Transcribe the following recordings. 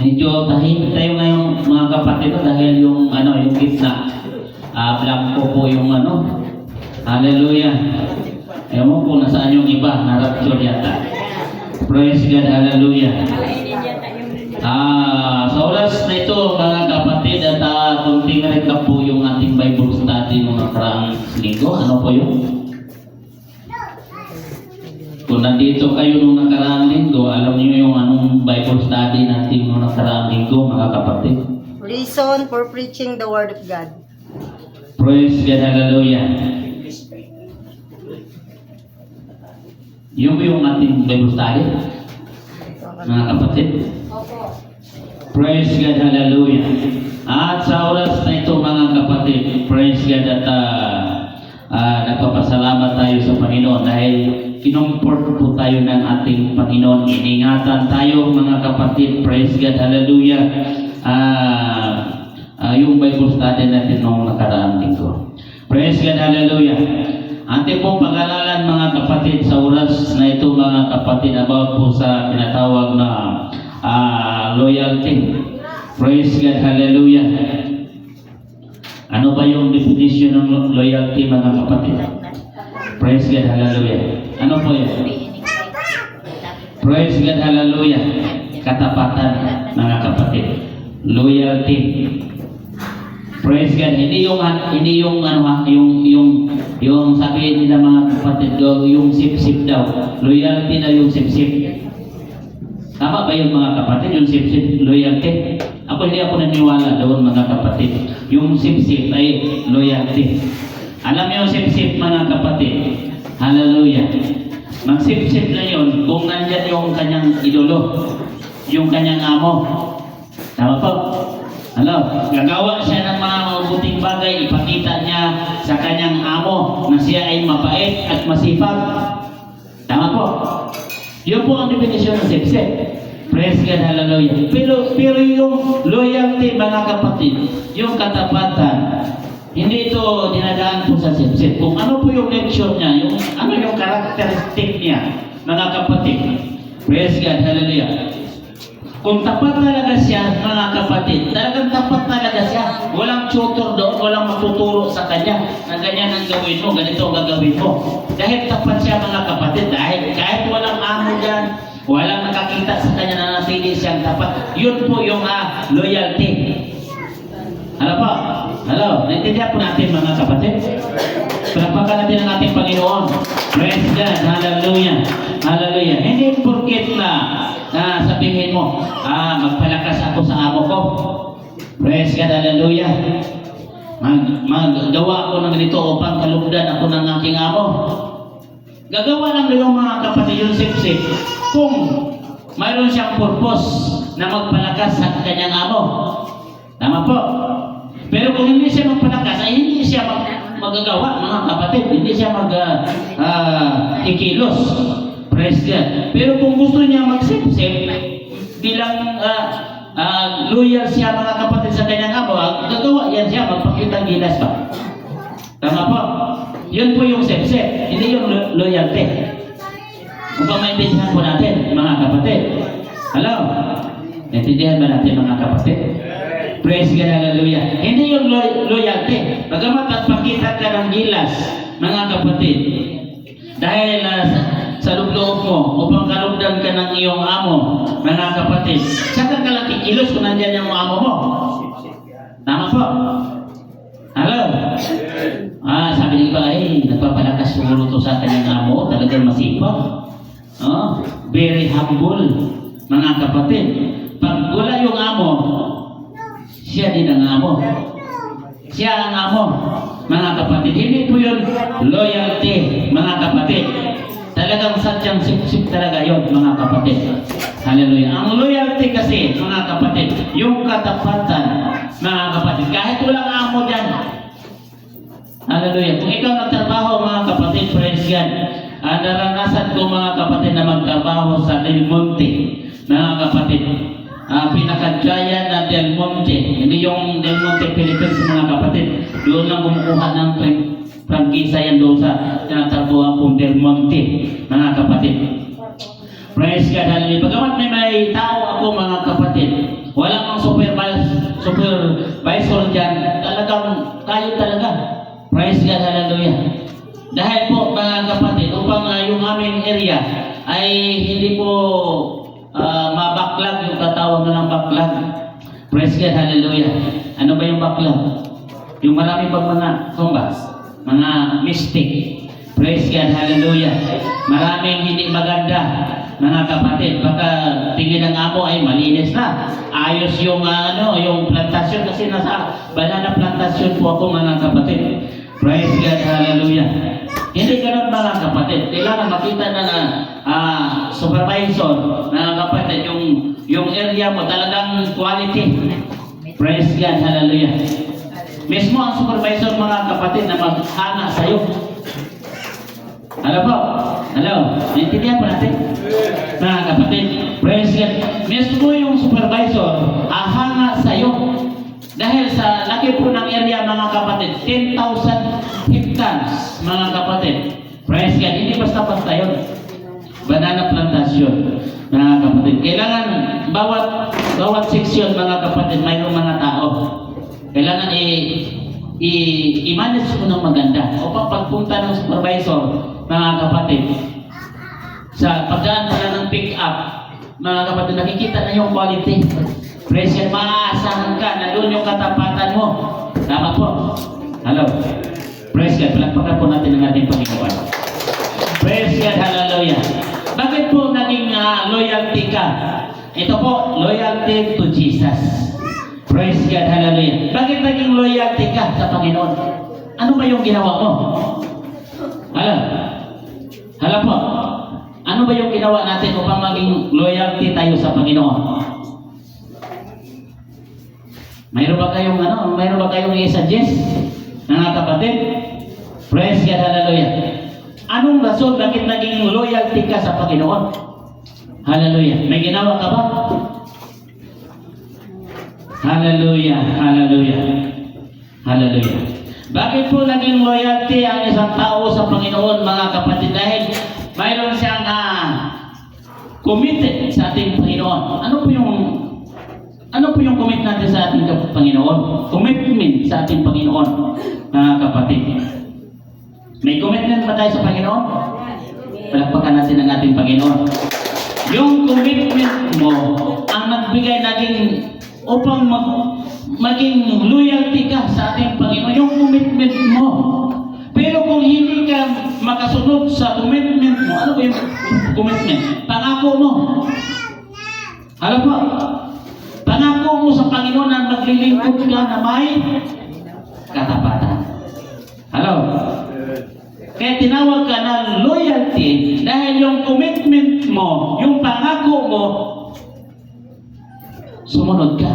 Medyo tahimik tayo ngayon mga kapatid dahil yung yung gitna blanco po yung hallelujah. Ewan ko nasaan yung iba, narapture yata. Praise God, hallelujah. Sa oras na ito mga kapatid at kunting recap po yung ating Bible study nung nakaraang linggo. Ano po yun? Kung nandito kayo nung nakaraang linggo, alam niyo yung anong Bible study natin nung nakaraang linggo mga kapatid? Reason for preaching the Word of God. Praise God, hallelujah. Yung ating Bible study mga kapatid? Praise God, hallelujah. At sa oras na ito mga kapatid, praise God at nagpapasalamat tayo sa Panginoon dahil kinumport po tayo ng ating Panginoon. Iningatan tayo mga kapatid, praise God, hallelujah. Yung Bible study natin noong nakaraang linggo. Praise God, hallelujah. Ating pong pag-aralan mga kapatid sa oras na ito mga kapatid about po sa tinatawag na loyalty. Praise God, hallelujah. Ano ba yung definition ng loyalty mga kapatid? Praise God, hallelujah. Ano po yan? Praise God, hallelujah. Katapatan mga kapatid. Loyalty. Praise God. Hindi yung sabihin nila mga kapatid, yung sip-sip daw. Loyalty na yung sip-sip. Tama ba yung mga kapatid, yung sip-sip loyalty? Hindi ako naniwala doon mga kapatid. Yung sip-sip ay loyalty. Alam niyo yung sip-sip mga kapatid? Hallelujah. Mag-sip-sip na yun kung nandyan yung kanyang idolo, yung kanyang amo. Tama po? Gagawa siya ng mga mabuting bagay, ipakita niya sa kanyang amo na siya ay mabait at masipag. Tama po? Yun po ang definisyon ng sip-sip. Praise God, hallelujah. Pero yung loyalty mga kapatid, yung katapatan, hindi ito dinadaan po sa sip-sip. Kung ano po yung lecture niya, yung characteristic niya, mga kapatid. Praise God, hallelujah. Kung tapat talaga siya, mga kapatid, talagang tapat talaga siya. Walang tutor doon, walang matuturo sa kanya na ganyan ang gawin mo, ganito ang gagawin mo. Dahil tapat siya mga kapatid, dahil kahit walang amo dyan, walang nakakita sa kanya na nasili siyang tapat. Yun po yung loyalty. Ano po? Hello? Naintindihan po natin mga kapatid? Palapakan natin ang ating Panginoon. Praise God. Hallelujah. Hallelujah. Hindi porket na sabihin mo, magpalakas ako sa amo ko. Praise God. Hallelujah. Maggawa ako ng ganito upang kalugdan ako ng aking amo. Gagawa lang yung mga kapatid yung sip-sip kung mayroon siyang purpose na magpalakas sa kanyang amo. Tama po? Pero kung hindi siya magpalakas, ay hindi siya magagawa mga kapatid. Hindi siya ikilos. Praise God. Pero kung gusto niya mag-sip-sip bilang loyal siya mga kapatid sa kanyang amo, gagawa yan siya, magpakita gilas pa. Tama po? Yun po yung sip-sip, hindi yung loyalty. Kung pa maintindihan po natin mga kapatid. Hello? Naintindihan ba natin mga kapatid? Praise God, hallelujah. Hindi yung loyalty. Bagamat at pakita ka ng gilas, mga kapatid, dahil sa loob mo, upang kalugdan ka ng iyong amo, mga kapatid, saka ka lang kikilos kung nandyan yung amo mo. Tama po? Hello? Sabi ni iba, nagpapalakas siguro to sa kanyang amo, talagang masipag. Very humble, mga kapatid. Pag wala yung amo, siya din ang amo. Siya ang amo, mga kapatid. Hindi po yun loyalty, mga kapatid. Talagang sadyang sip-sip talaga yun, mga kapatid. Hallelujah. Ang loyalty kasi, mga kapatid, yung katapatan, mga kapatid. Kahit walang amo dyan. Hallelujah. Kung ikaw nagtrabaho, mga kapatid, praise God. Naranasan ko, mga kapatid, na magtrabaho sa Del Monte, mga kapatid. Pinakadjaya na Del Monte. Hindi yung Del Monte, Philippines, mga kapatid. Doon lang kumukuha ng prangkisa yan doon sa tinatrabuhan kong Del Monte, mga kapatid. Praise God, hallelujah. Pagamat may tao ako, mga kapatid, supervisor dyan, talagang tayo talaga. Praise God, hallelujah. Dahil po mga kapatid, upang yung aming area ay hindi po mabaklag yung katawag na ng baklag. Praise God, hallelujah. Ano ba yung baklag? Yung marami pag mga kumbas, mga mystic. Praise God, hallelujah. Maraming hindi maganda. Mga kapatid, baka tingin ng amo ay malinis na. Ayos yung yung plantasyon kasi nasa banana plantasyon po ako mga kapatid. Praise God, hallelujah. Hindi ganun mga kapatid. Kailangan makita na supervisor, mga kapatid, yung area mo talagang quality. Praise God, hallelujah. Mismo ang supervisor mga kapatid na maghanga sa'yo. Hello po? Hello? Naintindihan po natin? Mga kapatid, praise God. Mismo yung supervisor, ahanga sa'yo. Dahil sa laki po ng area mga kapatid, 10,000 hectares mga kapatid. Praise God. Hindi basta-basta yun. Banana plantation mga kapatid. Kailangan bawat section mga kapatid, mayroong mga tao. Kailangan i-manage mo ng maganda. O pagpunta ng supervisor, mga kapatid, sa pagdaan pala ng pick-up, mga kapatid, nakikita na yung quality. Praise God, maaasahan ka na doon yung katapatan mo. Tama po. Hello. Praise God, palagpakan po natin ang ating Panginoon. Praise God, hallelujah. Bakit po naging loyalty ka? Ito po, loyalty to Jesus. Praise God, hallelujah. Bakit naging loyalty ka sa Panginoon? Ano ba yung ginawa mo? Hala po. Ano ba yung ginawa natin upang maging loyalty tayo sa Panginoon? Mayroon ba kayong i-suggest? Mga kapatid? Praise God, hallelujah. Anong rason bakit naging loyalty ka sa Panginoon? Hallelujah. May ginawa ka ba? Hallelujah, hallelujah, hallelujah. Bakit po naging loyalty ang isang tao sa Panginoon, mga kapatid? Dahil mayroon siyang committed sa ating Panginoon. Ano po yung commit natin sa ating Panginoon? Commitment sa ating Panginoon, mga kapatid. May commitment ba tayo sa Panginoon? Palakpakan natin ang ating Panginoon. Yung commitment mo ang nagbigay upang maging loyalty ka sa ating Panginoon, yung commitment mo. Pero kung hindi ka makasunod sa commitment mo, ano ba yung commitment? Pangako mo. Alam po, pangako mo sa Panginoon na maglilingkod ka na may katapatan. Hello? Kaya tinawag ka ng loyalty dahil yung commitment mo, yung pangako mo, sumunod ka.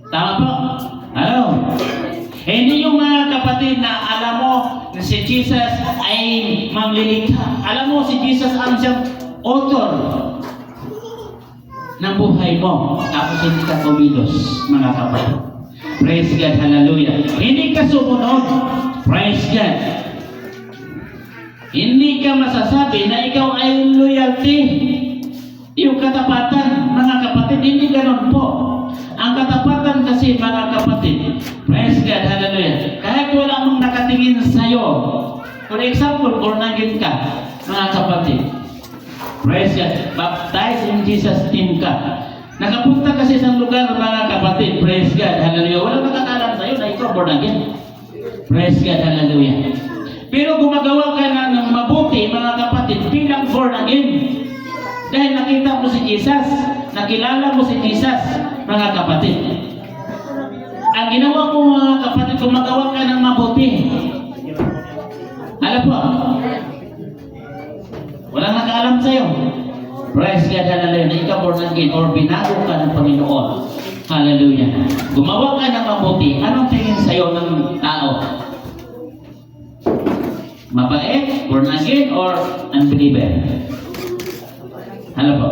Tama po? Hello? Hindi yung mga kapatid na alam mo na si Jesus ay manglilikha. Alam mo si Jesus ang siyang author ng buhay mo. Tapos hindi ka kumilos, mga kapatid. Praise God, hallelujah. Hindi ka sumunod. Praise God. Hindi ka masasabi na ikaw ay loyalty. Yung katapatan, mga kapatid, hindi ganon po. Ang katapatan kasi, mga kapatid, praise God, hallelujah. Kahit wala mong nakatingin sa'yo, for example, born again ka, mga kapatid, praise God, baptized in Jesus' name ka. Nakapunta kasi sa lugar, mga kapatid, praise God, hallelujah. Walang nakakalam sa'yo na ikaw born again. Praise God, hallelujah. Pero gumagawa ka na ng mabuti, mga kapatid, bilang born again. Dahil nakita mo si Jesus, nakilala mo si Jesus, mga kapatid. Ang ginawa mo, mga kapatid, gumagawa ka ng mabuti. Alam po, walang nakaalam sa'yo. Praise God, hallelujah, na ikaw born again or binago ka ng Panginoon. Hallelujah. Gumawa ka ng mabuti. Anong tingin sa'yo ng tao? Mabait, born again, or unbeliever? Ano po?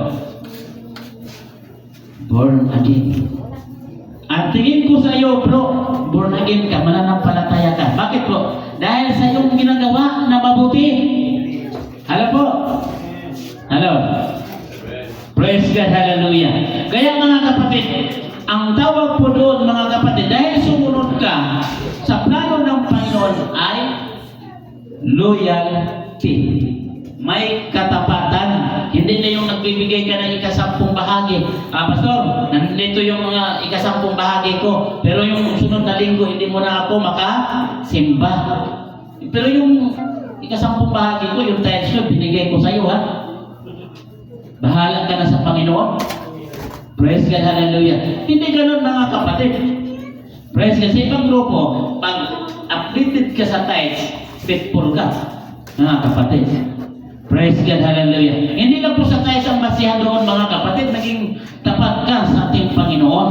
Born again. Ang tingin ko sa iyo, bro, born again ka, mananampalataya ka. Bakit po? Dahil sa iyong ginagawa na mabuti. Ano po? Hello? Praise God, hallelujah. Kaya mga kapatid, Ang tawag po doon mga kapatid, dahil sumunod ka sa plano ng Panginoon ay loyalty. May katapatan. Hindi na yung nagbibigay ka ng ikasampung bahagi. Pastor, nandito yung mga ikasampung bahagi ko. Pero yung sunod na linggo, hindi mo na ako makasimba. Pero yung ikasampung bahagi ko, yung tithes ko, binigay ko sa iyo, ha? Bahala ka na sa Panginoon. Praise God, hallelujah. Hindi ganun mga kapatid. Praise God. Sa ibang grupo, pag updated ka sa tithes, faithful ka. Mga kapatid. Praise God, hallelujah. Hindi lang po sa tithes ang basihan doon mga kapatid, naging tapat ka sa ating Panginoon.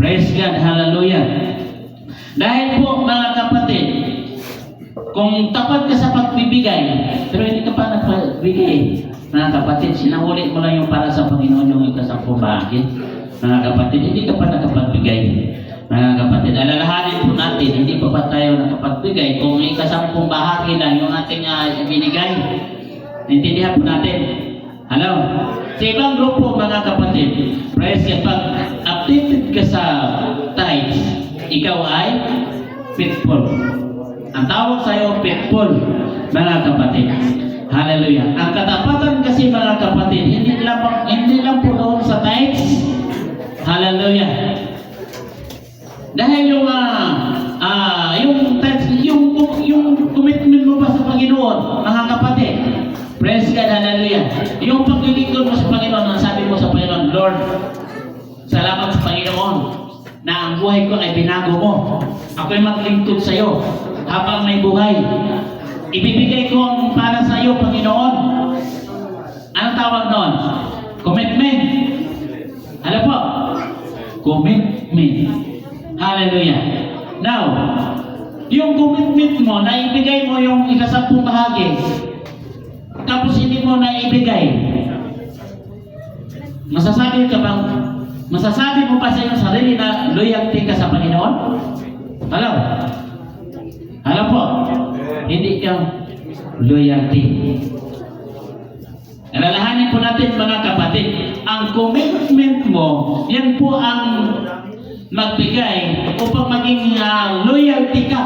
Praise God, hallelujah. Dahil po mga kapatid, kung tapat ka sa pagbibigay, pero hindi ka pa nagbigay, mga kapatid, sinahuli mo lang yung para sa Panginoon yung ikasampung bahagi. Mga kapatid, hindi ka pa nakapagbigay. Mga kapatid, alalahanin po natin, hindi pa ba tayo nakapagbigay kung ikasampung bahagi lang yung ating binigay. Naintindihan po natin. Hello? Sa ibang grupo, mga kapatid, praise God, pag updated ka sa tithes, ikaw ay faithful. Ang tawag sa iyo, faithful, mga kapatid. Hallelujah. Ang katapatan kasi mga kapatid, hindi lang po doon sa tithes. Hallelujah. Dahil yung tithes, yung commitment mo pa sa Panginoon, mga kapatid. Praise God, hallelujah. Yung paglilingkod mo sa Panginoon, ang sabi mo sa Panginoon, Lord, salamat sa Panginoon na ang buhay ko ay binago mo. Ako'y maglingkod sa iyo habang may buhay. Ibibigay ko ang para sa iyo, Panginoon. Anong tawag noon? Commitment. Ano po? Commitment. Hallelujah. Now, yung commitment mo, naibigay mo yung ikasampung bahagi, tapos hindi mo naibigay, masasabi mo pa sa iyong sarili na loyalty ka sa Panginoon? Hello? Hello po? Hindi ka loyalty. Alalahanin po natin mga kapatid, ang commitment mo, yan po ang magbigay upang maging loyalty ka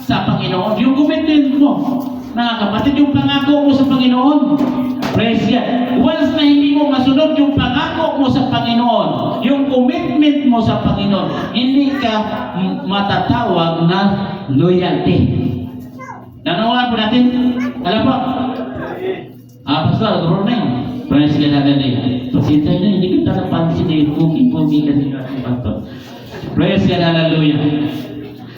sa Panginoon. Yung commitment mo, mga kapatid, yung pangako mo sa Panginoon. Praise God. Once na hindi mo masunod yung pangako mo sa Panginoon, yung commitment mo sa Panginoon, hindi ka matatawag na loyalty. Nanawagan po natin? Alam po? Pastor, guro na yun. Praise God, hallelujah. Pasintay na, hindi kita napansin na yung pugi-pugi kasi yung pastor. Praise God, hallelujah.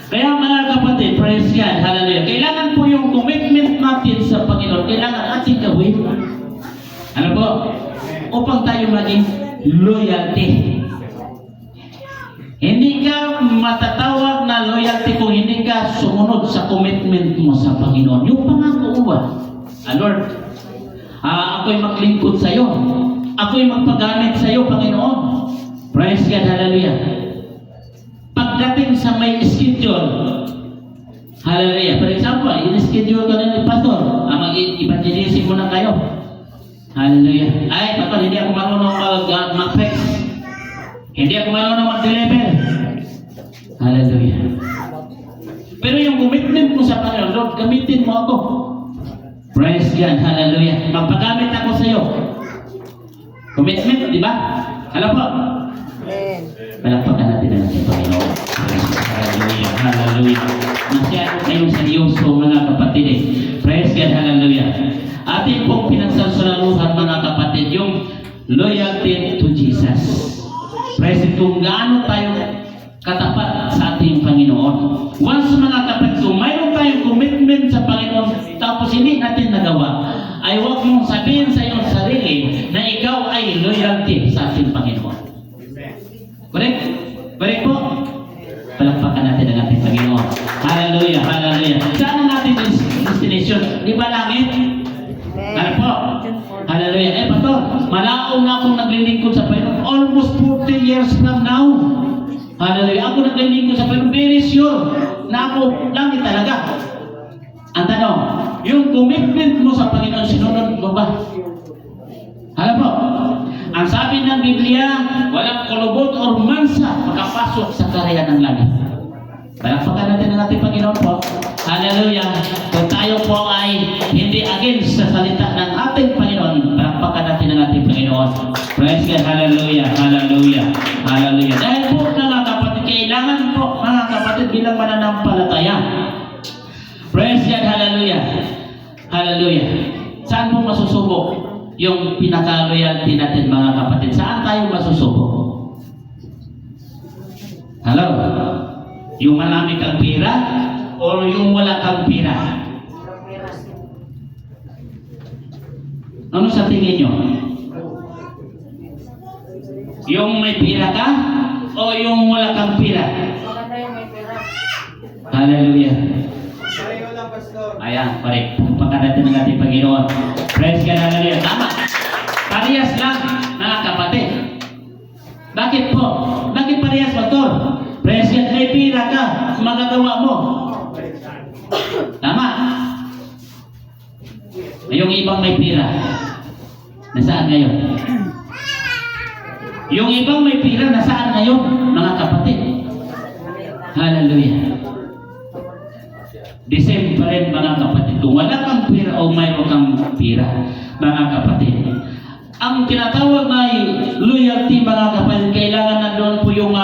Kaya mga kapatid, praise God, hallelujah. Kailangan po yung commitment natin sa Panginoon, kailangan ating gawin. Ano po? Upang tayo maging loyalty. Hindi ka matatawag na loyalty kung hindi ka sumunod sa commitment mo sa Panginoon. Yung pangako mo ba? Lord, ako'y maglingkod sa iyo. Ako'y magpagamit sa iyo, Panginoon. Praise God, hallelujah. Pagdating sa may schedule, hallelujah. For example, in-schedule ka na ni Pastor, mag-evangelism mo na kayo. Hallelujah. Ay, Pastor, hindi ako marunong mag-fax. Hindi ako marunong mag-deliver. Hallelujah. Pero yung commitment mo sa Panginoon, Lord, gamitin mo ako. Praise God, hallelujah. Magpagamit ako sa iyo. Commitment, di ba? Alam po? Amen. Palakpakan natin ang ating Panginoon. Hallelujah, hallelujah. Masyado kayong seryoso mga kapatid eh. Praise God, hallelujah. Ating pong pinagsasalaluhan mga kapatid, yung loyalty to Jesus. Praise God, kung gaano tayo katapat sa ating Panginoon. Once mga kapatid, kung mayroon tayong commitment sa Panginoon, tapos hindi natin nagawa, ay huwag mong sabihin sa iyong sarili na ikaw ay loyalty sa ating Panginoon. Correct? Correct po? Palakpakan natin ang ating Panginoon. Hallelujah, hallelujah. Saan ang ating destination? Di ba langit? Ano po? Hallelujah. Pastor, malaong na akong naglilingkod sa Panginoon. Almost 40 years from now. Hallelujah. Ako naglilingkod sa Panginoon. Very sure na ako langit talaga. Ang tanong, yung commitment mo sa Panginoon, sinunod mo ba? Alam po, Ang sabi ng Biblia, walang kulubot or mansa makapasok sa karya ng langit. Palakpakan natin ang ating Panginoon po. Hallelujah. Kung tayo po ay hindi against sa salita ng ating Panginoon, palakpakan natin ang ating Panginoon. Praise God. Hallelujah. Hallelujah. Hallelujah. Dahil po mga kapatid, kailangan po mga kapatid bilang mananampalataya. Praise God. Hallelujah. Hallelujah. Saan po masusubok yung pinaka-loyalty natin mga kapatid? Saan tayo masusubok? Hello? Yung marami kang pira o yung wala kang pira? Ano sa tingin nyo? Yung may pira ka o yung wala kang pira? Hallelujah. Ayan, correct. Pagpaka natin ng ating Panginoon. Praise God, hallelujah. Tama. Parehas lang, mga kapatid. Bakit po? Bakit parehas, Pastor? Praise God, may pira ka, magagawa mo. Tama. Yung ibang may pira, nasaan ngayon? Yung ibang may pira, nasaan ngayon, mga kapatid? Hallelujah. The same pa rin, mga kapatid. Kung wala kang pira o mayroon kang pira, mga kapatid, ang tinatawag na loyalty, mga kapatid, kailangan na doon po yung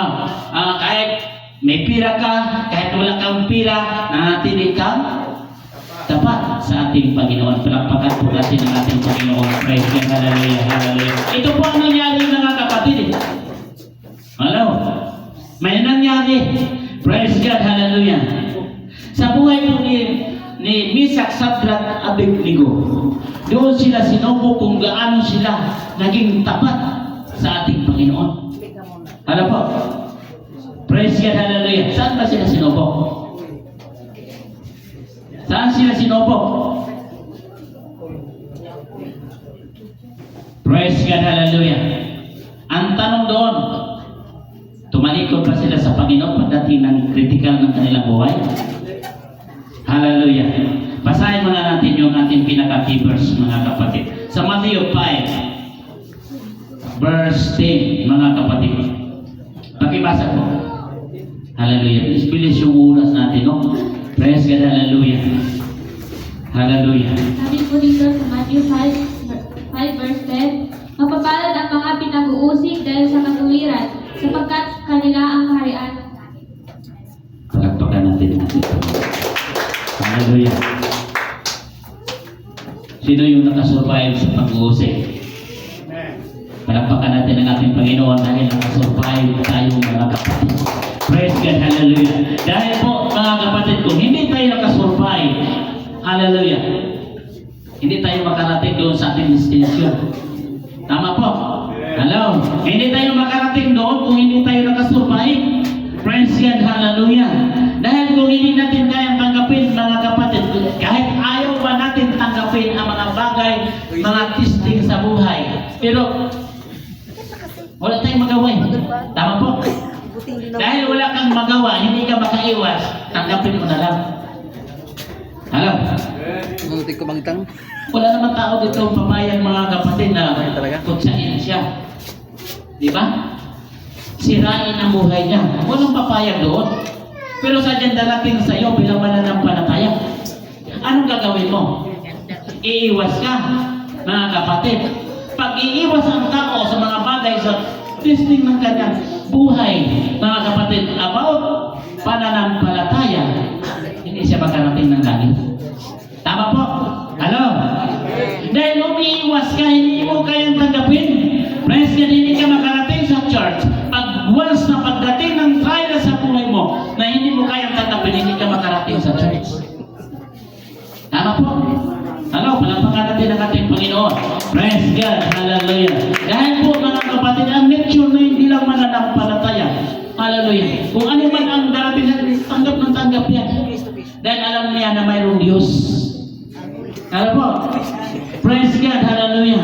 kahit may pira ka, kahit wala kang pira, nanatili kang tapat sa ating Panginoon. Palakpakan po natin ang ating Panginoon. Praise God, hallelujah, hallelujah. Ito po ang nangyari, mga kapatid. Hello? May nangyari. Praise God, hallelujah. Sa buhay po ni Misak, Sadrak, Abednego, doon sila sinubo kung gaano sila naging tapat sa ating Panginoon. Ano po? Praise God, hallelujah. Saan ba sila sinubo? Saan sila sinubo? Praise God, hallelujah. Ang tanong doon, tumalikod pa sila sa Panginoon pagdating ng critical ng kanilang buhay? Hallelujah. Basahin muna natin yung ating pinaka-key verse, mga kapatid. Sa Matthew 5, verse 10, mga kapatid. Pakibasa po. Hallelujah. Bilis yung oras natin, no? Praise God, hallelujah. Hallelujah. Sabi po dito sa Matthew 5 verse 10, mapapalad ang mga pinag-uusig dahil sa katuwiran, sapagkat kanila ang kaharian. Palakpakan natin natin. Hallelujah. Sino yung nakasurvive sa pag-uusig? Palakpakan natin ang ating Panginoon dahil nakasurvive tayo, mga kapatid. Praise God, hallelujah. Dahil po, mga kapatid, kung hindi tayo nakasurvive, hallelujah, hindi tayo makarating doon sa ating destination. Tama po? Hello? Hindi tayo makarating doon kung hindi tayo nakasurvive. Praise God, hallelujah. Dahil kung hindi natin kayang tanggapin, mga kapatid, kahit ayaw ba natin tanggapin ang mga bagay, mga testing sa buhay, pero wala tayong magawa. Tama po? Dahil wala kang magawa, hindi ka makaiwas, tanggapin mo na lang. Hello? Muntik ko bangtang. Wala naman tao dito pamayang, mga kapatid, na kutsain siya. Di ba? Sirain ang buhay niya. Walang papayag doon. Pero sadyang darating sa iyo bilang mananampalataya. Anong gagawin mo? Iiwas ka, mga kapatid. Pag iiwas ang tao sa mga bagay sa testing ng kanyang buhay, mga kapatid, about pananampalataya, hindi siya makarating ng langit. Tama po? Ano? Dahil umiiwas ka, hindi mo kayang tanggapin. Praise God, hindi ka makarating sa church. Once na pagdating ng trial sa buhay mo na hindi mo kayang tanggapin, hindi ka makarating sa church. Tama po? Ano? Palampakan natin ang ating Panginoon. Praise God. Hallelujah. Dahil po, mga kapatid, ang nature na hindi lang mananampalataya. Hallelujah. Kung ano man ang darating sa tanggap ng tanggap yan. Dahil alam niya na mayroong Diyos. Ano po? Praise God. Hallelujah.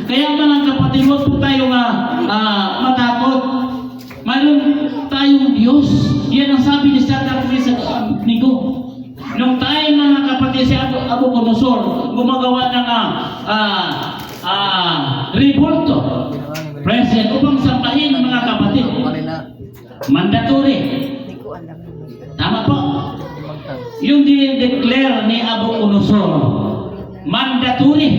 Kaya mga kapatid, huwag po tayong matakot. Mayroon tayong Diyos. Yan ang sabi ni Sadrak, Misak, Abednego. Nung tayo, mga kapatid, si Nabucodonosor gumagawa ng revolto. Praise God. Upang sampahin mga kapatid. Kanina. Mandatory. Hindi ko alam. Tama po. Magtang. Yung dineclare ni Nabucodonosor, mandatory.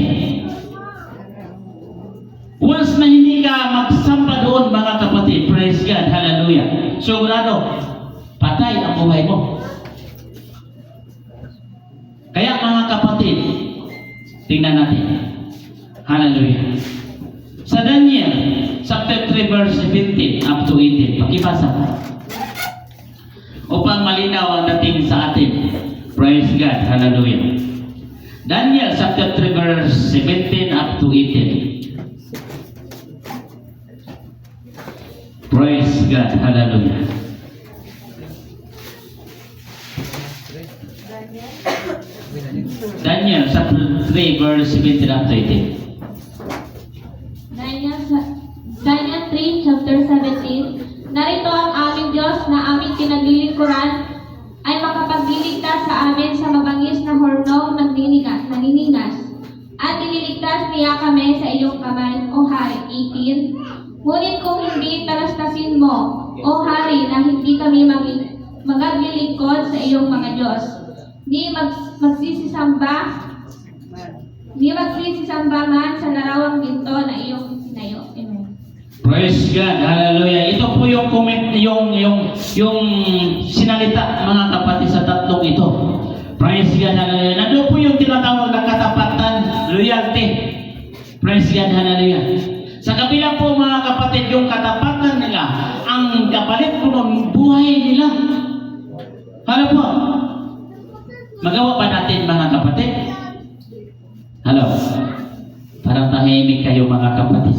Once na hindi ka magsampa doon mga kapatid, praise God, hallelujah. Sigurado, patay ang buhay mo. Kaya mga kapatid, tingnan natin. Hallelujah. Sa Daniel, chapter 3, verse 15 up to 18, pakibasa ka. Upang malinaw ang dating sa atin. Praise God, hallelujah. Daniel, chapter 3, verse 17 up to 18. Praise God, hallelujah. Daniel, chapter 3, verse 17 up to 18. Daniel 3, chapter 17. Narito ang aming Diyos na aming pinaglilingkuran ay makapagliligtas sa amin sa mabangis na hornong naniningas. At iniligtas niya kami sa iyong kamay, O Hari. 18. Ngunit kung hindi talastasin mo, O Hari, na hindi kami magaglilingkod sa iyong mga Diyos, ni magsisisamba man sa larawang ginto na iyong sinayo. Amen. Praise God, hallelujah. Ito po yung comment, yung sinalita mga kapatid sa tatlong ito. Praise God, hallelujah. Nandun po yung tinatawag na katapatan, loyalty. Praise God, hallelujah. Sa kabila po mga kapatid, yung katapatan nila, ang kapalit po ng buhay nila. Ano po? Magawa ba natin mga kapatid? Hello? Parang tahimik kayo mga kapatid.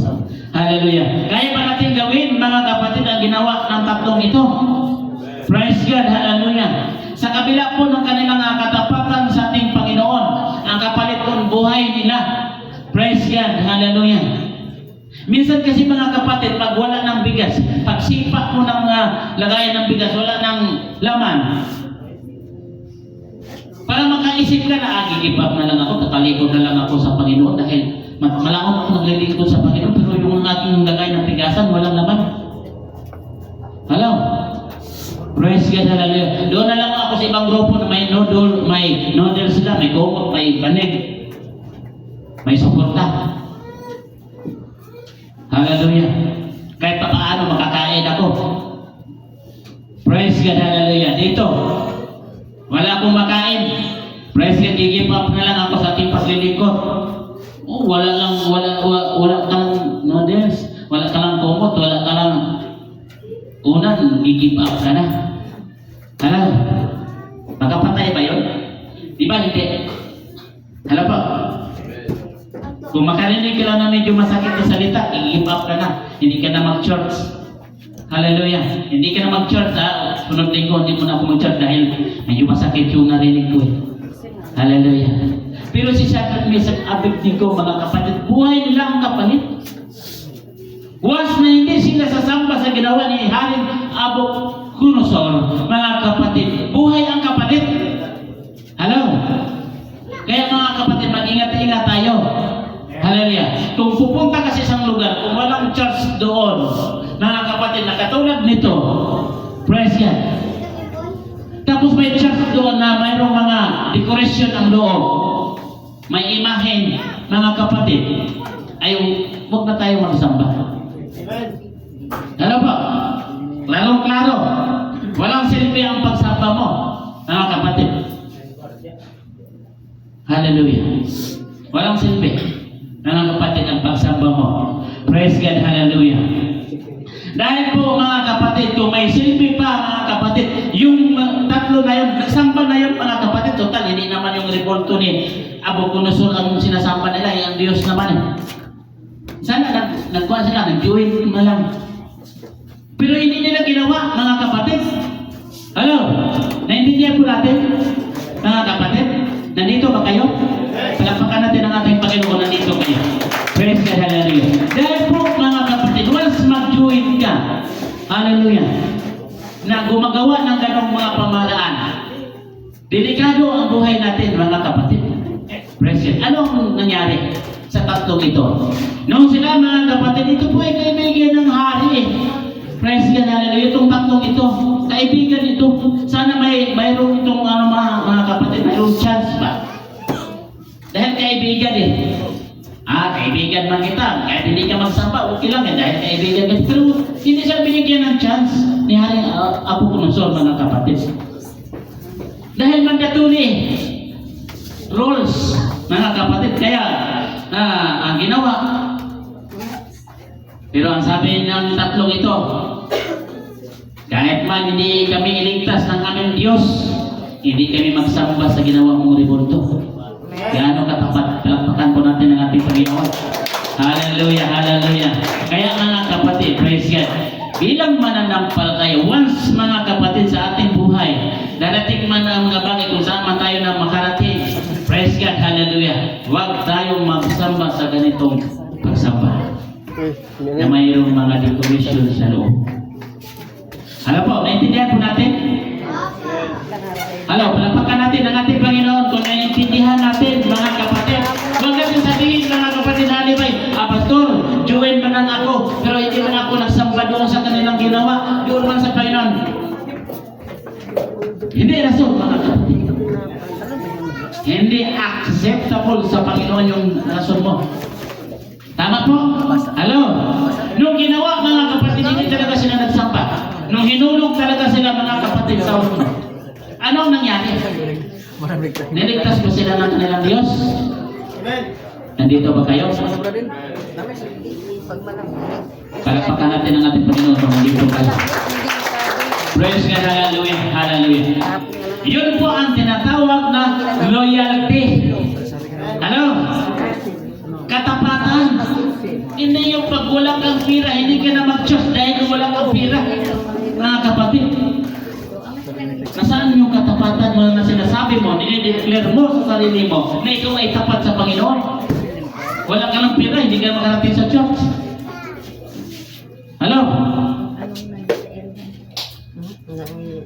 Hallelujah. Kaya ba natin gawin mga kapatid ang ginawa ng tatlong ito? Praise God, hallelujah. Sa kabila po ng kanilang katapatan sa ating Panginoon, ang kapalit po ng buhay nila. Praise God, hallelujah. Minsan kasi mga kapatid, pag wala ng bigas, pag sipa mo ng lagayan ng bigas, wala ng laman, para makaisip ka na, give up na lang ako, tatalikod na lang ako sa Panginoon dahil malakot ako naglilingkod sa Panginoon, pero yung aking lagay ng bigasan, walang laman. Hello? Praise God, hallelujah. Doon na lang ako sa ibang grupo na may noodles sila, may kumot, may banig, may suporta. Hallelujah. Kahit pa paano makakain ako. Praise God, hallelujah. Dito, wala akong makain. Praise God, give up na lang ako sa ating paglilingkod. Oh, wala kang noodles, wala ka lang kumot, wala ka lang unan, give up ka na. Hello? Makapatay ba yun? Di ba hindi? Hello po? Kung makarinig ka lang na medyo masakit na salita, i-give up ka na. Hindi ka na mag-church. Hallelujah. Hindi ka na mag-church, ha? Sunod linggo, hindi mo na ako mag-church dahil medyo masakit yung narinig ko. Hallelujah. Pero si Shadrach, Meshach, Abednego, mga kapatid, buhay nila ang kapalit. Once na hindi sila sasamba sa ginawa ni Haring Nabucodonosor, mga kapatid, buhay ang kapalit. Hello? Kaya mga kapatid, mag-ingat-ingat tayo. Hallelujah. Kung pupunta ka sa isang lugar, kung walang church doon, mga kapatid, na katulad nito, praise God. Tapos may church doon na mayroong mga decoration ang loob, may imahen, mga kapatid, ay huwag na tayo magsamba. Ano ba? Klarong-klaro. Walang silbi ang pagsamba mo, mga kapatid. Hallelujah. Walang silbi, mga kapatid, ang pagsamba mo. Praise God, hallelujah. Dahil po mga kapatid, kung may silbi pa mga kapatid, yung tatlo na yun, nagsamba na yun mga kapatid, total, hindi naman yung revolto ni Nabucodonosor ang sinasamba nila, ang Diyos naman. Sana nagkuhan sila, nag-join mo lang. Pero hindi nila ginawa mga kapatid. Hello? Naintindihan po natin mga kapatid? Nandito ba kayo? Palapakan natin ang ating Panginoon, nandito kayo. Praise God, hallelujah. Dahil po mga kapatid, once mag-join ka, hallelujah, na gumagawa ng ganong mga pamaraan, delikado ang buhay natin mga kapatid. Praise God. Anong nangyari? sa tatlong ito. Noong sila mga kapatid, ito po ay kaibigan ng hari. Praise God, hallelujah. Itong tatlong ito, kaibigan ito. Sana mayroong itong mga kapatid, mayroong chance ba? Dahil kaibigan kaibigan man kita, kahit hindi ka magsamba, okay lang dahil kaibigan ka. Pero hindi siya binigyan ng chance ni Haring Nabucodonosor, mga kapatid. Dahil mandatory rules, mga kapatid, kaya ang ginawa. Pero ang sabi ng tatlong ito, kahit man hindi kami iligtas ng aming Diyos, hindi kami magsamba sa ginawa mong ribulto. Gaano katapat, palakpakan po natin ang ating Panginoon. Hallelujah, hallelujah. Kaya mga kapatid, praise God, bilang mananampalataya, once mga kapatid sa ating buhay, darating man ang mga bagay kung saan man tayo na makarating, praise God, hallelujah, huwag tayong magsamba sa ganitong pagsamba na mayroong mga decoration sa loob. Alam po, naintindihan po natin? Hello, palakpakan natin ang ating Panginoon kung naiintindihan natin, mga kapatid. Huwag natin sabihin, mga kapatid, halibay, Pastor, join man lang ako, pero hindi man ako nagsamba doon sa kanilang ginawa, doon man sa Panginoon. Hindi rason, mga kapatid. Hindi acceptable sa Panginoon yung rason mo. Tama po? Hello? Nung ginawa, mga kapatid, hindi talaga sila nagsamba. Nung hinulog talaga sila, mga kapatid, sa ulo. Anong nangyari? Niligtas ba sila ng kanilang Diyos? Nandito ba kayo? Palakpakan natin ang ating Panginoon kung nandito kayo. Praise God, hallelujah, hallelujah. Yun po ang tinatawag na loyalty. Ano? Katapatan. Hindi yung pag wala kang pira, hindi ka na mag-choose dahil wala kang pira. Mga kapatid, nasaan yung katapatan mo na sinasabi mo, nilideclare mo sa sarili mo na ikaw ay tapat sa Panginoon? Wala ka ng pira, hindi ka makarating sa church. Hello?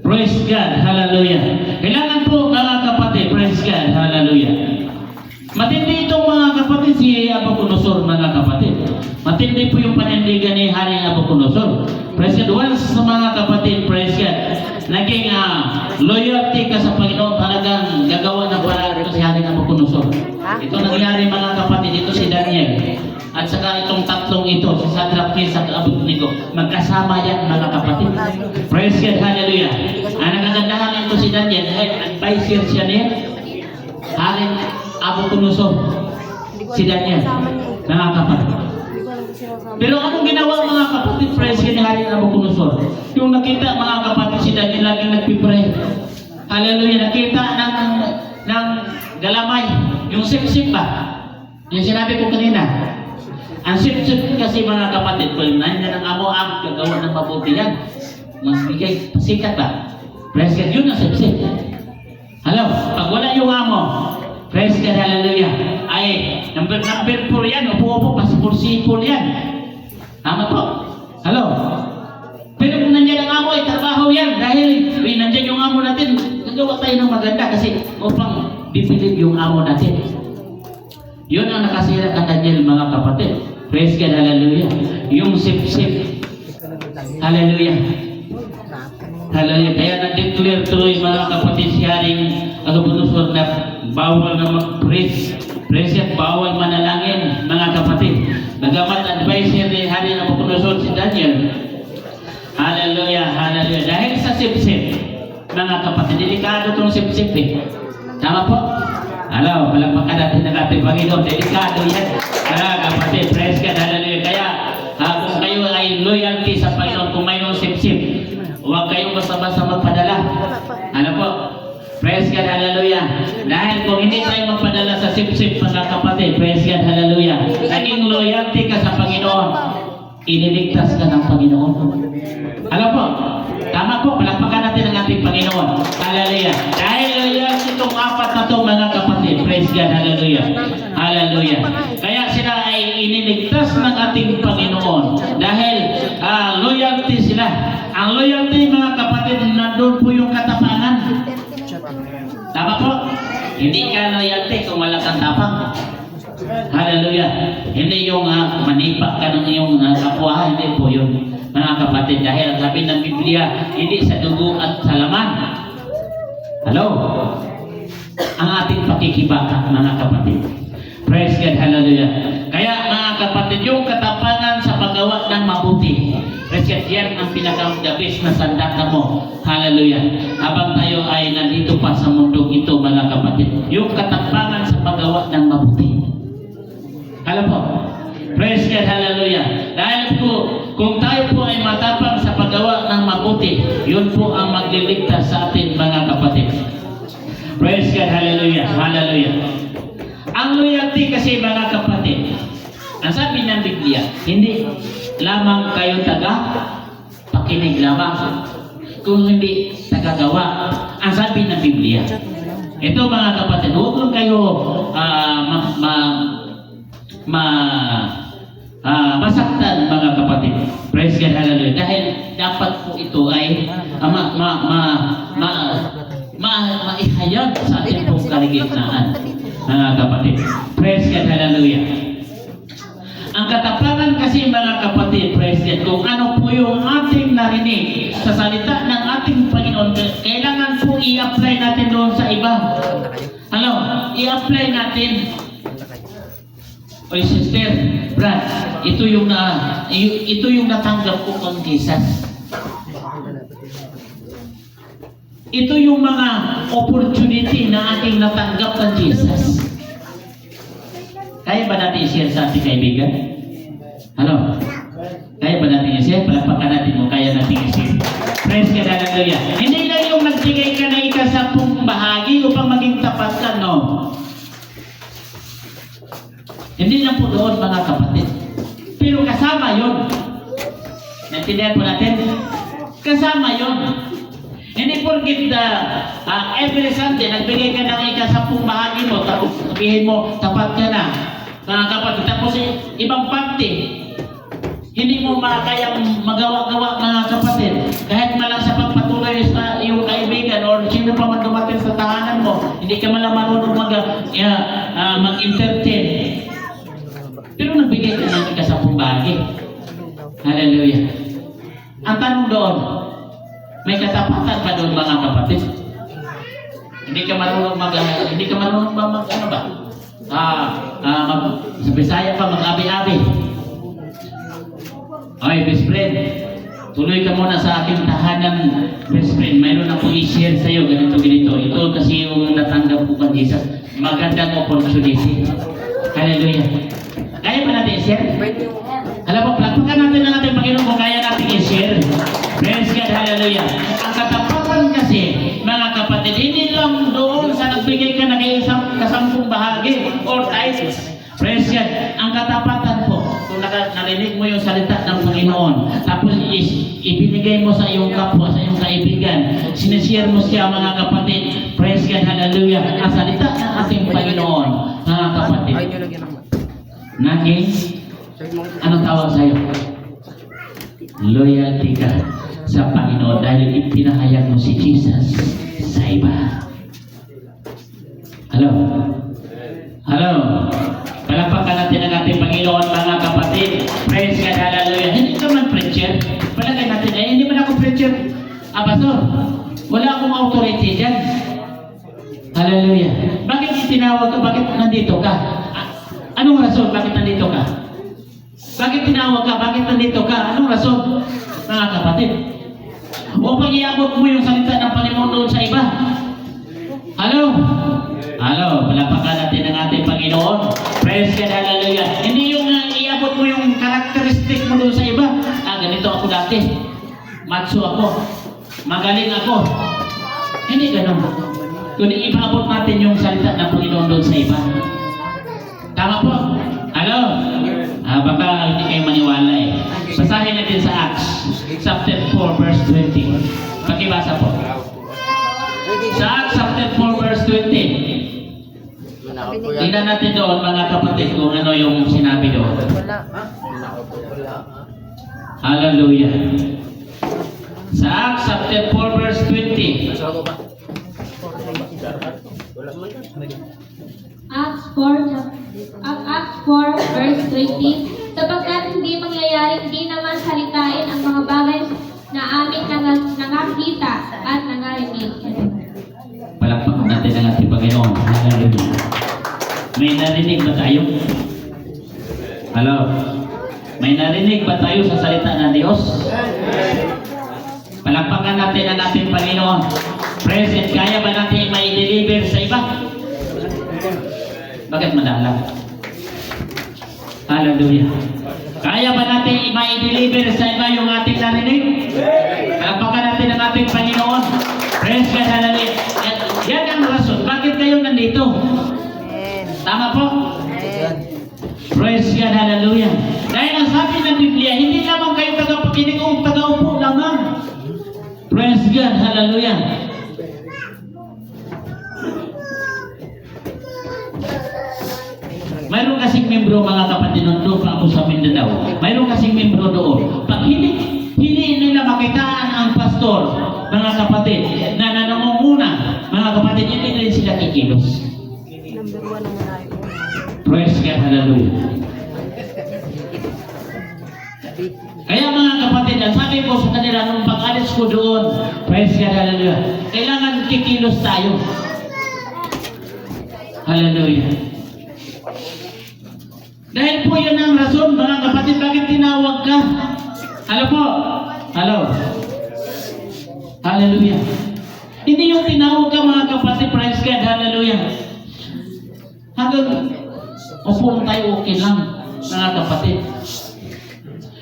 Praise God, hallelujah. Kailangan po mga kapatid, praise God, hallelujah. Matindi itong mga kapatid si Nabucodonosor, mga kapatid. Matindi po yung panindigan ni Haring Nabucodonosor. Praise God, once sa mga kapatid, praise God, naging loyalty ka sa Panginoon, talagang gagawa ng paraan ito si Haring Nabucodonosor. Ito nangyari mga kapatid, ito si Daniel. At saka itong tatlong ito, si Shadrach, Meshach, Abednego, magkasama yan mga kapatid. Praise God, hallelujah. Ang nagagandahan ito si Daniel, dahil advisor siya niya, Haring Nabucodonosor, si Daniel, mga kapatid. Pero anong ginawa mga kapatid, praise God, ni Haring Nabucodonosor? Yung nakita mga kapatid si Daniel laging nagpipray. Hallelujah, nakita ng galamay, yung sip-sip ba? Yung sinabi ko kanina. Ang sip-sip kasi mga kapatid, kung nandiyan ang amo ang gagawa ng mabuti yan, mas bigay, pasikat ba? Praise God, yun ang sip-sip. Hello, pag wala yung amo, praise God, hallelujah, ay number 4 yan, upo-upo, pasipul-sipul yan. Tama po. Hello. Pero kung nandiyan ang amo, ay trabaho yan. Dahil nandiyan yung amo natin, nagawa tayo ng maganda kasi upang bibilib yung amo natin. Yun ang nakasira ka Daniel, mga kapatid. Praise God, hallelujah. Yung sip-sip. Hallelujah. Hallelujah. Kaya na-declare tuloy mga kapatid si Haring Nabucodonosor na bawal na mag-praise. Praise God, bawal manalangin, mga kapatid. Bagamat advisor ni Haring Nabucodonosor si Daniel. Hallelujah, hallelujah. Dahil sa sip-sip, mga kapatid, delikado itong sip-sip Tama po? Hello, palakpakan natin ng ating Panginoon. Delikado yan. Mga kapatid, praise God, hallelujah. Kaya kung kayo ay loyalty sa Panginoon, kung mayroong sip-sip, huwag kayong basta-basta magpadala. Ano po? Praise God, hallelujah. Dahil kung hindi tayo magpadala sa sip-sip, mga kapatid, praise God, hallelujah. Naging loyalty ka sa Panginoon, iniligtas ka ng Panginoon. Ano po? Tama po, palakpakan natin ang ating Panginoon. Hallelujah. Dahil loyalty itong apat na ito, mga kapatid, praise God, hallelujah. Hallelujah. Kaya sila ay iniligtas ng ating Panginoon. Dahil loyalty sila. Ang loyalty, mga kapatid, nandun po yung katapangan. Tama po? Hindi ka loyalty kung wala kang tapang. Hallelujah. Hindi yung manipa ka ng iyong kapwa, hindi po yun. Mga kapatid, dahil ang sabi ng Biblia, hindi sa dugo at sa laman. Hello? Ang ating pakikibaka, mga kapatid. Praise God, hallelujah. Kaya mga kapatid, yung katapangan sa paggawa ng mabuti. Praise God, yan ang pinaka-the best na sandata mo. Hallelujah. Habang tayo ay nandito pa sa mundong ito, mga kapatid. Yung katapangan sa paggawa ng mabuti. Alam po? Praise God, hallelujah. Dahil po, kung tayo po ay matapang sa paggawa ng mabuti, yun po ang magliligtas sa atin, mga kapatid. Praise God, hallelujah, hallelujah. Ang loyalty kasi, mga kapatid, ang sabi ng Biblia, hindi lamang kayo pakinig lamang, kung hindi tagagawa. Ang sabi ng Biblia, ito mga kapatid, huwag lang kayo masaktan, mga kapatid. Praise God, hallelujah. Dahil dapat po ito ay maihayag sa ating pong kaligitnaan, mga kapatid. Praise God, hallelujah. Ang katapangan kasi, mga kapatid, praise God, kung ano po yung ating narinig sa salita ng ating Panginoon, kailangan po i-apply natin doon sa iba. Hello? I-apply natin. Oy, sister, Brad, ito yung natanggap ko kung Jesus. Ito yung mga opportunity na ating natanggap ng Jesus. Kaya ba natin i-share sa ating kaibigan? Ano? Kaya ba natin i-share? Palapakan natin mo, kaya natin i-share. Praise God, hallelujah. Hindi lang yung nagbigay ka na ika-10 bahagi upang maging tapat ka, no? Hindi lang po doon, mga kapatid. Pero kasama yun. Naintindihan po natin? Kasama yun. Hindi porkit every Sunday, nagbigay ka ng ika-10 bahagi mo, tapos sabihin mo, tapat ka na. Mga kapatid, tapos ibang parte, hindi mo makakayang magawa-gawa, mga kapatid. Kahit malang sa pagpatuloy sa iyong kaibigan or sino pa man dumating sa tahanan mo, hindi ka malang marunong mag-entertain. Pero nagbigay ka ng ika-10 bahagi. Hallelujah. Ang tanong doon, may katapatan pa doon, mga kapatid? Hindi ka marunong sa Bisaya pa mag-abi-abi. Okay, best friend, tuloy ka muna sa aking tahanan, best friend. Mayroon ako i-share sa'yo, ganito. Ito kasi yung natanggap ko kang Jesus. Magandang opportunity. Hallelujah. Kaya ba natin i-share? Alam mo, plakpakan natin ang ating Panginoon kung kaya natin i-share. Praise God, hallelujah. Ang katapatan kasi, mga kapatid, hindi lang doon sa nagbigay ka na kayo ka-10 bahagi or tithes. Praise God. Ang katapatan po, kung narinig mo yung salita ng Panginoon, tapos ibinigay mo sa iyong kapwa, sa iyong kaibigan, sinishare mo siya, mga kapatid. Praise God, hallelujah. Ang salita ng ating Panginoon, mga kapatid. Naging, anong tawag sa'yo? Loyalty ka sa Panginoon dahil ipinahayag mo si Jesus sa iba. Hello? Hello? Palakpakan natin ang ating Panginoon, mga kapatid. Praise God, hallelujah. Hindi ka man preacher. Palagay natin, hindi man ako preacher. Pastor, wala akong authority dyan. Hallelujah. Bakit itinawag ka? Bakit nandito ka? Anong rason? Bakit nandito ka? Bakit tinawag ka? Bakit nandito ka? Anong rason? Mga kapatid. Upang iabot mo yung salita ng Panginoon doon sa iba. Hello? Hello? Palapakan natin ang ating Panginoon. Praise God, hallelujah. Hindi yung iabot mo yung karakteristik mo doon sa iba. Ganito ako dati. Macho ako. Magaling ako. Hindi ganun. Kundi ipaabot natin yung salita ng Panginoon doon sa iba. Tama po? Hello? Baka hindi kayo maniwala eh. Basahin natin sa Acts chapter 4 verse 20. Pakibasa po. Sa Acts chapter 4 verse 20. Tingnan natin doon, mga kapatid, kung ano yung sinabi doon. Hallelujah. Sa Acts chapter 4 verse 20. Acts 4 Ang Acts 4 verse 13, sapagkat hindi mangyayaring di naman salitain ang mga bagay na aming nangakita at nangarinig. Palakpakan natin ang ating Panginoon. Hallelujah. May narinig ba tayo? Hello? May narinig ba tayo sa salita ng Diyos? Palakpakan natin ang ating Panginoon. Present, kaya ba natin may deliver sa iba? Bakit madalang? Hallelujah. Kaya ba natin may deliver sa iba yung ating narinig? Palakpakan natin ang ating Panginoon. Praise God, hallelujah. Yan ang rason. Bakit kayo nandito? Amen. Tama po? Amen. Praise God, hallelujah. Dahil ang sabi ng Biblia, hindi lamang kayo tagapakinig o tagaupo lamang. Praise God, hallelujah. Mayroon kasing membro, mga kapatid, nung doon pa ako sa Mindanao. Mayroon kasing membro doon. Pag hindi nila makitaan ang pastor, mga kapatid, na nanamumuna, mga kapatid, hindi rin sila kikilos. Number 1 ang manahe ko. Praise God, hallelujah. Kaya mga kapatid, ang sabi ko sa kanila nung pag-alis ko doon, praise God, hallelujah, kailangan kikilos tayo. Hallelujah. Dahil po yan ang rason, mga kapatid, bakit tinawag ka? Hello po? Hello? Hallelujah. Hindi yung tinawag ka, mga kapatid, praise God, hallelujah. Hanggang upo tayo, okay lang, mga kapatid.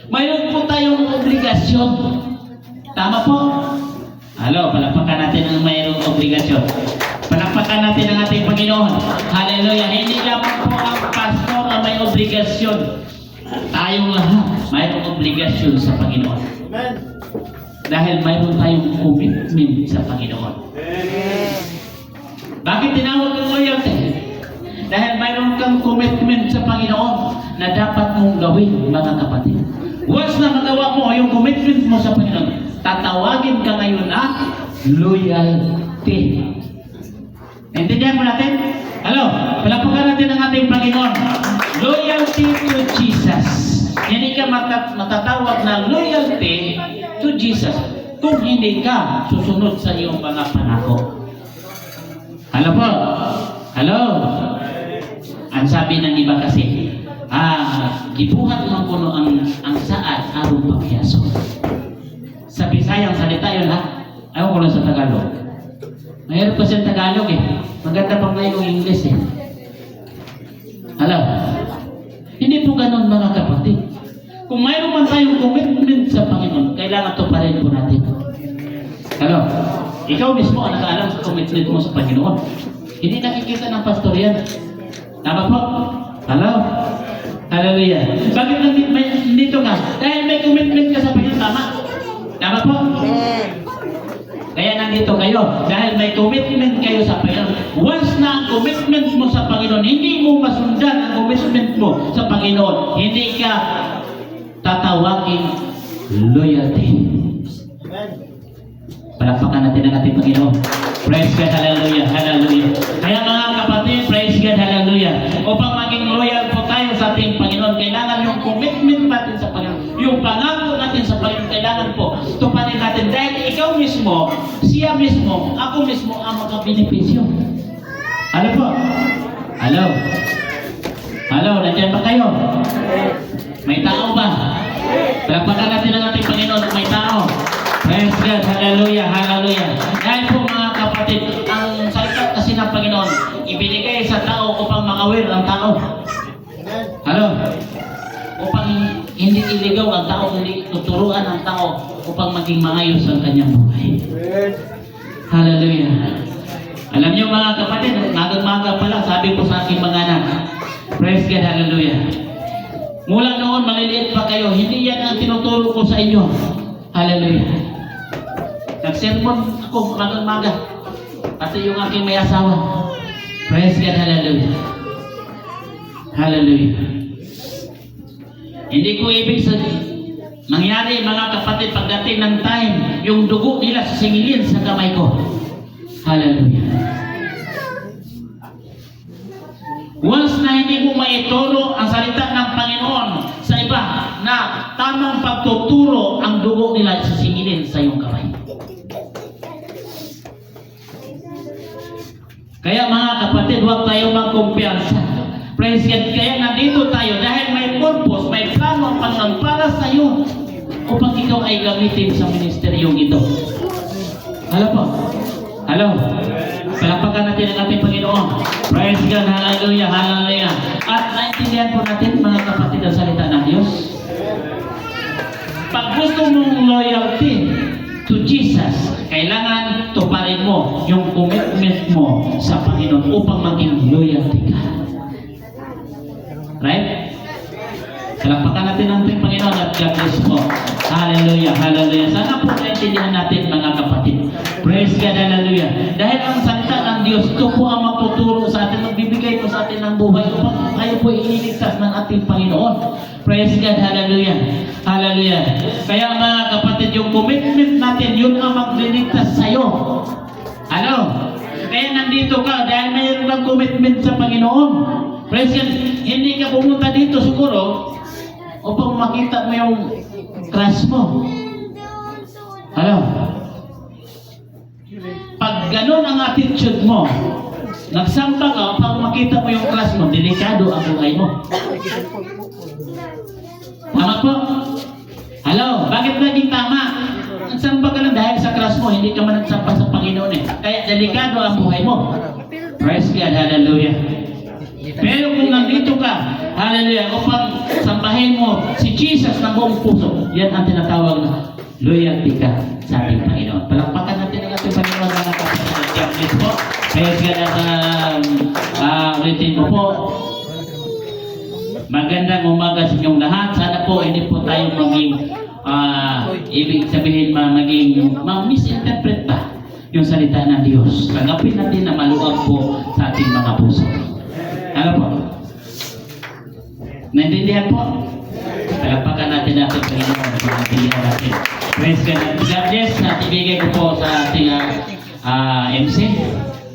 Mayroon po tayong obligasyon. Tama po? Hello, palakpakan natin ang mayroong obligasyon. Palakpakan natin ang ating Panginoon. Hallelujah. Hindi lang po ang pastor ang may obligasyon. Tayong lahat mayroong obligasyon sa Panginoon. Dahil mayroon tayong commitment sa Panginoon. Bakit tinawag ng loyalty? Dahil mayroon kang commitment sa Panginoon na dapat mong gawin, mga kapatid. Once na magawa mo yung commitment mo sa Panginoon, tatawagin ka ngayon na loyalty. Naintindihan mo natin? Hello, palakpakan natin ang ating Panginoon. Loyalty to Jesus. Hindi ka matatawag na loyalty to Jesus kung hindi ka susunod sa iyong mga pangako. Hello po? Hello? Ang sabi ng iba kasi, gibuhat man kuno ang saad aron pagyaso. Sa Bisayang salita yun, ha? Ayaw ko lang sa Tagalog. Mayroon pa siyang Tagalog eh. Maganda pang na yung English eh. Alam, hindi po ganun, mga kapatid. Kung mayroon man tayong commitment sa Panginoon, kailangan to pa rin po natin. Alam, ikaw mismo ang nakaalam sa commitment mo sa Panginoon. Hindi nakikita ng pastor yan. Tama po? Hello? Hallelujah. Bakit nandito ka? Dahil may commitment ka sa Panginoon, tama? Tama po? Amen. Kaya nandito kayo. Dahil may commitment kayo sa Panginoon. Once na ang commitment mo sa Panginoon, hindi mo masundan ang commitment mo sa Panginoon, hindi ka tatawagin loyalty. Palakpakan natin ang ating Panginoon. Praise God, hallelujah, hallelujah. Kaya mga kapatid, praise God, hallelujah. Upang maging loyal po tayo sa ating Panginoon, kailangan yung commitment natin sa Panginoon, yung pangako natin sa Panginoon, kailangan po tuparin natin. Dahil ikaw mismo, siya mismo, ako mismo ang makabenepisyo. Ano po? Hello? Hello, nandiyan ba kayo? May tao ba? Palakpakan natin ang ating Panginoon, may tao. Praise God, hallelujah, hallelujah. Dahil po mga kapatid, ang salita kasi ng Panginoon, ibinigay sa tao upang makawir ang tao. Hello? Upang hindi iligaw ang tao, hindi tuturuan ang tao upang maging maayos ang kanyang buhay. Hallelujah. Alam niyo mga kapatid, magang-maga pala, sabi ko sa aking mga anak, praise God, hallelujah. Mula noon, maliliit pa kayo, hindi yan ang tinuturo ko sa inyo. Hallelujah. Nag-sermon ako magang-maga. Pati yung aking may asawa. Praise God, hallelujah. Hallelujah. Hindi ko ibig sabihin, mangyari mga kapatid, pagdating ng time, yung dugo nila sisingilin sa kamay ko. Hallelujah. Once na hindi mo maituro ang salita ng Panginoon sa iba na tamang pagtuturo ang dugo nila sisingilin sa iyong kamay. Kaya mga kapatid, huwag tayo magkumpiyansa. Praise God. Kaya nandito tayo dahil may purpose, may plano ang Panginoon para sa iyo upang ikaw ay gamitin sa ministeryong ito. Hello po. Hello. Palapakan natin ang ating Panginoon. Praise God. Hallelujah. Hallelujah. At naintindihan po natin mga kapatid ang salita ng Diyos. Pag gusto mong loyalty to Jesus, kailangan tuparin mo yung commitment mo sa Panginoon upang maging loyalty ka. Right? Kalapakan natin ang ating Panginoon at God bless po. Hallelujah, hallelujah. Sana po naintindihan natin mga kapatid. Praise God, hallelujah. Dahil ang salita ng Diyos, ito po ang magtuturo sa atin, magbibigay po sa atin ng buhay upang kayo po ililigtas ng ating Panginoon. Praise God, hallelujah. Hallelujah. Kaya mga kapatid, yung commitment natin, yun ang magliligtas sa'yo. Ano? Kaya nandito ka dahil mayroon kang commitment sa Panginoon. Praise God. Hindi ka pumunta dito siguro upang makita mo yung crush mo. Ano? Pag ganun ang attitude mo, nagsamba ka upang makita mo yung crush mo, delikado ang buhay mo. Tama po? Hello? Bakit naging tama? Nagsamba ka lang dahil sa crush mo, hindi ka man nagsamba sa Panginoon eh. Kaya delikado ang buhay mo. Praise God, hallelujah. Pero kung nandito ka, hallelujah, upang sambahin mo si Jesus ng buong puso, yan ang tinatawag na loyalty ka sa ating Panginoon. Palakpakan natin ang ating Panginoon mga kapatid. Please po. Praise God at ulitin mo po. Magandang umaga sa inyong lahat. Sana po hindi po tayo maging ibig sabihin maging misinterpret pa yung salita ng Diyos. Tanggapin natin na maluwag po sa ating mga puso. Ano po? Naintindihan po? Palapakan natin natin Panginoon. Pagkakilingan natin. Praise God. God bless. Ibigay ko po sa ating MC.